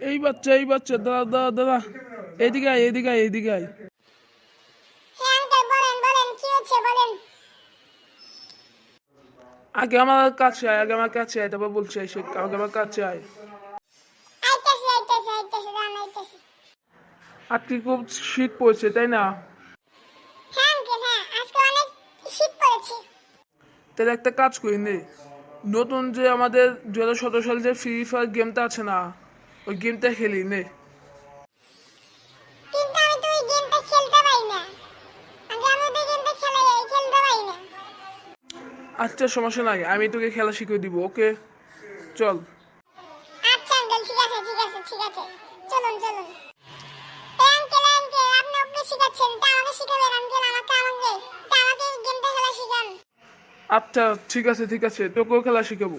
এই বাচ্চা দাদা দাদা দাদা, এদিকে আয়। হ্যাঁ আঙ্কেল, বলেন বলেন, কি হচ্ছে বলেন। আগে আমার কাছে আয়, তারপর বলছি আগে আমার কাছে আয়। আইতাছি দাঁড়ান, আইতাছি। আজকে খুব শীত পড়ছে তাই না? হ্যাঁ আঙ্কেল, হ্যাঁ আজকে অনেক শীত পড়েছে। তাহলে একটা কাজ করি নে, নতুন যে আমাদের 2017 সালে যে ফ্রি ফায়ার গেমটা আছে না, ওই গেমটা খেলি নে। কিন্তু আমি তো ওই গেমটা খেলতে পারি না। আগে আমি ওই গেমটা খেলতে পারি না। আচ্ছা সমস্যা নাই, আমি তোকে খেলা শিখিয়ে দিব, ওকে চল। আচ্ছা আঙ্কেল, ঠিক আছে চলুন চলুন। এই আঙ্কেল আপনি ওকে শিখাচ্ছেন, তা আমাকে শিখাবেন আঙ্কেল, আমাকে এই গেমটা খেলা শিখান। আচ্ছা ঠিক আছে তোকেও খেলা শিখাবো।